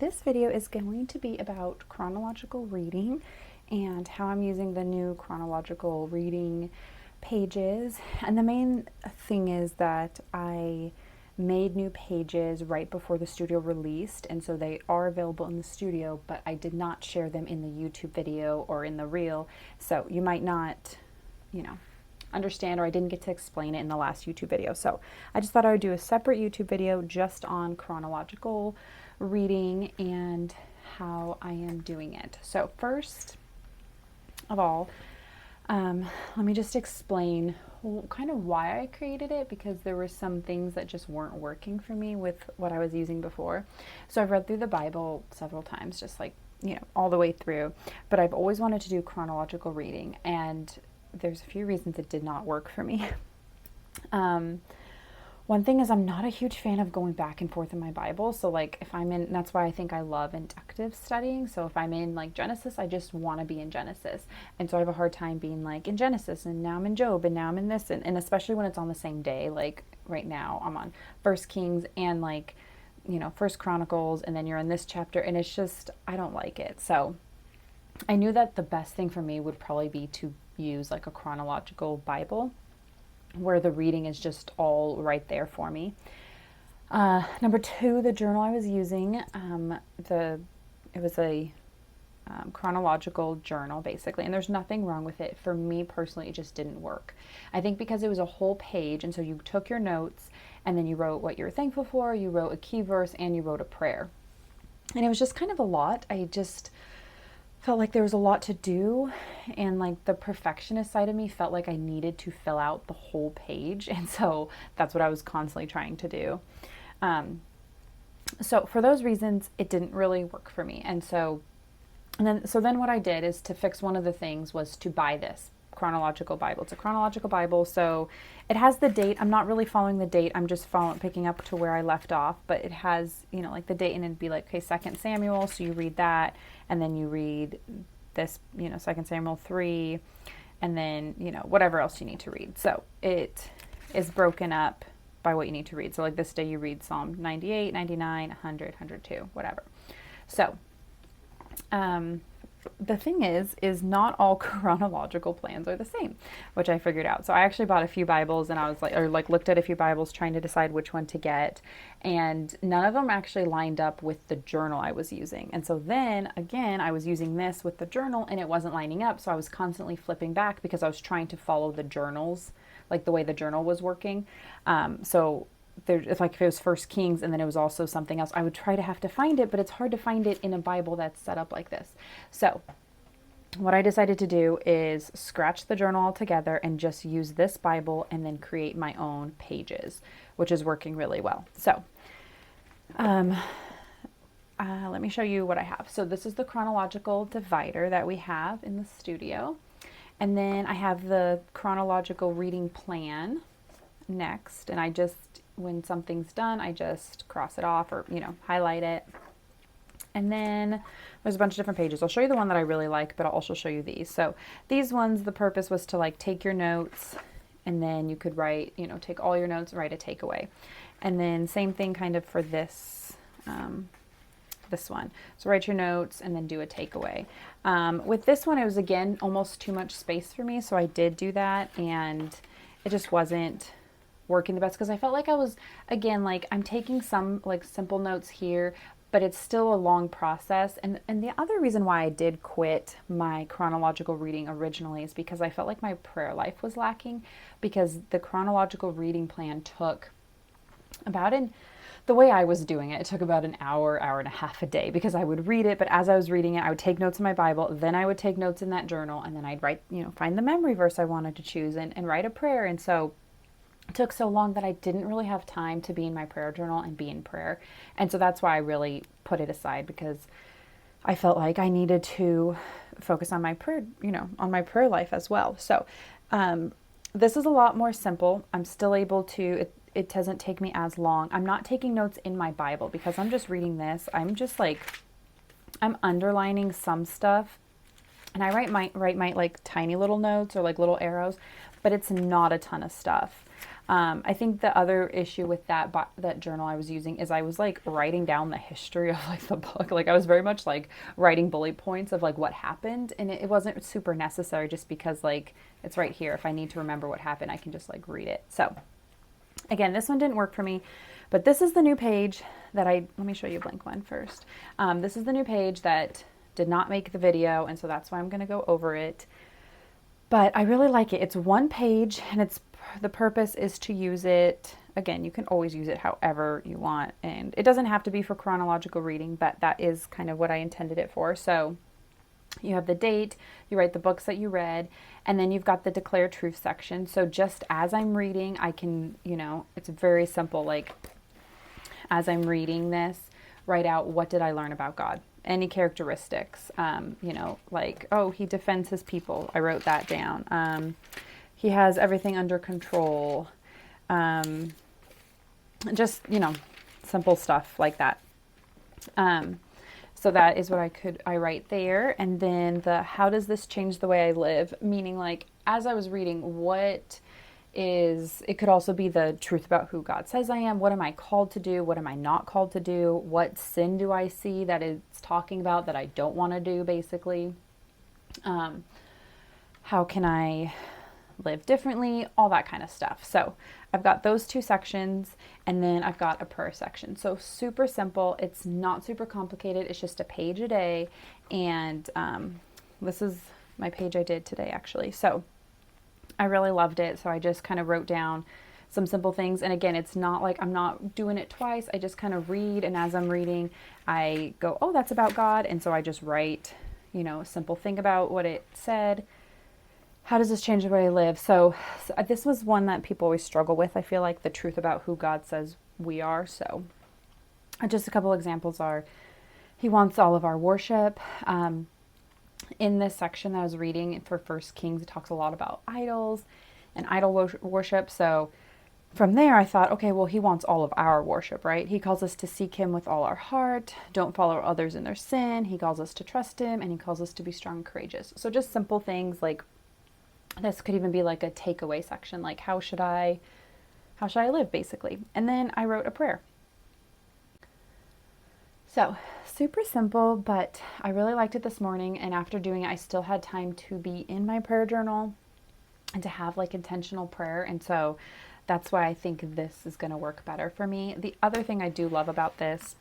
this video is going to be about chronological reading and how I'm using the new chronological reading pages. And the main thing is that I made new pages right before the studio released, and so they are available in the studio, but I did not share them in the YouTube video or in the reel, so you might not, understand, or I didn't get to explain it in the last YouTube video. So I just thought I would do a separate YouTube video just on chronological reading and how I am doing it. So first of all, let me just explain kind of why I created it, because there were some things that just weren't working for me with what I was using before. So I've read through the Bible several times, just like, all the way through, but I've always wanted to do chronological reading, and there's a few reasons it did not work for me. One thing is I'm not a huge fan of going back and forth in my Bible. So like if I'm in, that's why I think I love inductive studying. So if I'm in like Genesis, I just want to be in Genesis. And so I have a hard time being like in Genesis and now I'm in Job and now I'm in this. And especially when it's on the same day, like right now I'm on First Kings and like, First Chronicles, and then you're in this chapter, and it's just, I don't like it. So I knew that the best thing for me would probably be to use like a chronological Bible where the reading is just all right there for me. Number two, the journal I was using, it was a chronological journal basically, and there's nothing wrong with it. For me personally, it just didn't work. I think because it was a whole page, and so you took your notes and then you wrote what you were thankful for, you wrote a key verse, and you wrote a prayer. And it was just kind of a lot. I just felt like there was a lot to do, and like the perfectionist side of me felt like I needed to fill out the whole page, and so that's what I was constantly trying to do. So for those reasons, it didn't really work for me. And then what I did is, to fix one of the things, was to buy this chronological Bible. It's a chronological Bible, so it has the date. I'm not really following the date. I'm just picking up to where I left off, but it has, like the date, and it'd be like, okay, 2 Samuel, so you read that, and then you read this, 2 Samuel 3, and then, whatever else you need to read. So it is broken up by what you need to read. So like this day you read Psalm 98, 99, 100, 102, whatever. So, the thing is not all chronological plans are the same, which I figured out. So I actually bought a few Bibles, and I was like, looked at a few Bibles trying to decide which one to get, and none of them actually lined up with the journal I was using. And so then again, I was using this with the journal and it wasn't lining up. So I was constantly flipping back because I was trying to follow the journals, like the way the journal was working. So if it was First Kings and then it was also something else, I would try to have to find it, but it's hard to find it in a Bible that's set up like this. So what I decided to do is scratch the journal altogether and just use this Bible and then create my own pages, which is working really well. So let me show you what I have. So this is the chronological divider that we have in the studio. And then I have the chronological reading plan next, and I just, when something's done, I just cross it off or highlight it. And then there's a bunch of different pages. I'll show you the one that I really like, but I'll also show you these. So these ones, the purpose was to like take your notes, and then you could write, take all your notes, write a takeaway. And then same thing kind of for this this one. So write your notes and then do a takeaway. With this one, it was again almost too much space for me, so I did do that, and it just wasn't working the best, because I felt like I was, again, like I'm taking some like simple notes here, but it's still a long process. And the other reason why I did quit my chronological reading originally is because I felt like my prayer life was lacking, because the chronological reading plan took the way I was doing it, it took about an hour and a half a day, because I would read it, but as I was reading it, I would take notes in my Bible, then I would take notes in that journal, and then I'd write, find the memory verse I wanted to choose and write a prayer. And so it took so long that I didn't really have time to be in my prayer journal and be in prayer. And so that's why I really put it aside, because I felt like I needed to focus on my prayer, on my prayer life as well. So this is a lot more simple. I'm still able to, it doesn't take me as long. I'm not taking notes in my Bible because I'm just reading this. I'm just like, I'm underlining some stuff And I write my like tiny little notes or like little arrows, but it's not a ton of stuff. I think the other issue with that journal I was using is I was like writing down the history of like the book. Like I was very much like writing bullet points of like what happened, and it wasn't super necessary just because like it's right here. If I need to remember what happened, I can just like read it. So again, this one didn't work for me, but this is the new page that let me show you a blank one first. This is the new page that did not make the video, and so that's why I'm going to go over it. But I really like it. It's one page, and the purpose is to use it. Again, you can always use it however you want, and it doesn't have to be for chronological reading, but that is kind of what I intended it for. So you have the date, you write the books that you read, and then you've got the declare truth section. So just as I'm reading, I can, it's very simple. Like as I'm reading this, write out, what did I learn about God? Any characteristics, like, oh, he defends his people. I wrote that down. He has everything under control. Just, simple stuff like that. So that is what I write there. And then how does this change the way I live? Meaning like, as I was reading, it could also be the truth about who God says I am. What am I called to do? What am I not called to do? What sin do I see that it's talking about that I don't want to do, basically? How can I live differently? All that kind of stuff. So I've got those two sections, and then I've got a prayer section. So super simple. It's not super complicated. It's just a page a day. And this is my page I did today, actually. So I really loved it. So I just kind of wrote down some simple things. And again, it's not like I'm not doing it twice. I just kind of read. And as I'm reading, I go, oh, that's about God. And so I just write, a simple thing about what it said. How does this change the way I live? So this was one that people always struggle with. I feel like the truth about who God says we are. So just a couple examples are, he wants all of our worship. In this section that I was reading for First Kings, it talks a lot about idols and idol worship. So from there, I thought, okay, well, he wants all of our worship, right? He calls us to seek him with all our heart. Don't follow others in their sin. He calls us to trust him, and he calls us to be strong and courageous. So just simple things like this could even be like a takeaway section, like how should I live, basically. And then I wrote a prayer. So super simple, but I really liked it this morning. And after doing it, I still had time to be in my prayer journal and to have like intentional prayer. And so that's why I think this is going to work better for me. The other thing I do love about this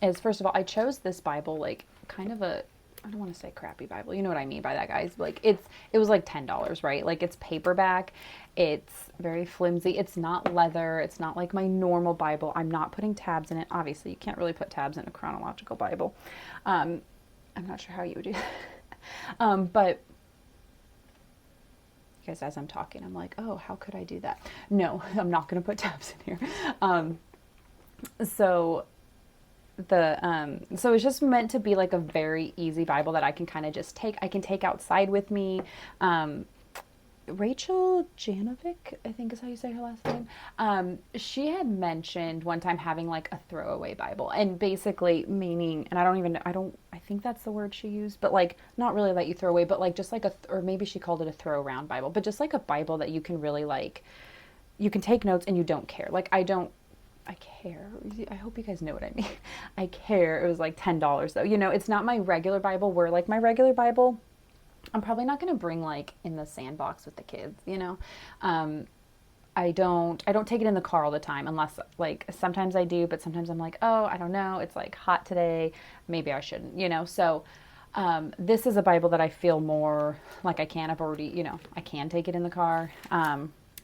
is, first of all, I chose this Bible, like kind of I don't want to say crappy Bible. You know what I mean by that, guys. Like it was like $10, right? Like it's paperback. It's very flimsy. It's not leather. It's not like my normal Bible. I'm not putting tabs in it. Obviously, you can't really put tabs in a chronological Bible. I'm not sure how you would do that. But guys, as I'm talking, I'm like, oh, how could I do that? No, I'm not going to put tabs in here. So it's just meant to be like a very easy Bible that I can kind of just take outside with me. Rachel Janovic, I think is how you say her last name. She had mentioned one time having like a throwaway Bible, and basically meaning, and I think that's the word she used, but like not really let you throw away, but like just like or maybe she called it a throw around Bible, but just like a Bible that you can really like, you can take notes and you don't care. Like I care. I hope you guys know what I mean. I care. It was like $10 though. It's not my regular Bible, where like my regular Bible, I'm probably not going to bring like in the sandbox with the kids, I don't take it in the car all the time, unless like sometimes I do, but sometimes I'm like, oh, I don't know. It's like hot today. Maybe I shouldn't, So this is a Bible that I feel more like I can take it in the car.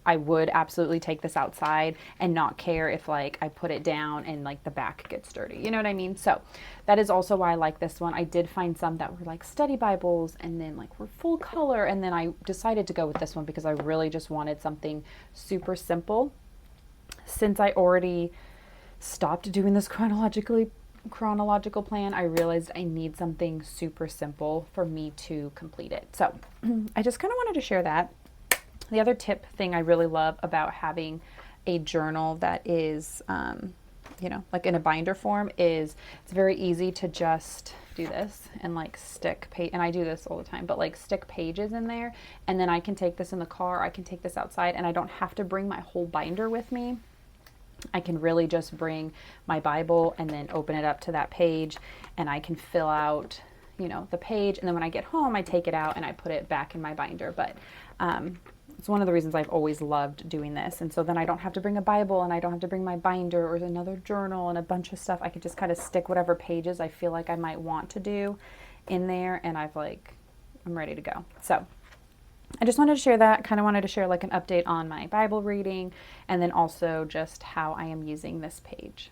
I would absolutely take this outside and not care if like I put it down and like the back gets dirty. You know what I mean? So that is also why I like this one. I did find some that were like study Bibles and then like were full color. And then I decided to go with this one because I really just wanted something super simple. Since I already stopped doing this chronological plan, I realized I need something super simple for me to complete it. So I just kind of wanted to share that. The other thing I really love about having a journal that is like in a binder form, is it's very easy to just do this and like stick and I do this all the time, but like stick pages in there, and then I can take this in the car, I can take this outside, and I don't have to bring my whole binder with me. I can really just bring my Bible and then open it up to that page, and I can fill out, the page, and then when I get home, I take it out and I put it back in my binder. But it's one of the reasons I've always loved doing this. And so then I don't have to bring a Bible, and I don't have to bring my binder or another journal and a bunch of stuff. I could just kind of stick whatever pages I feel like I might want to do in there, and I'm ready to go. So I just wanted to share that, kind of wanted to share like an update on my Bible reading, and then also just how I am using this page.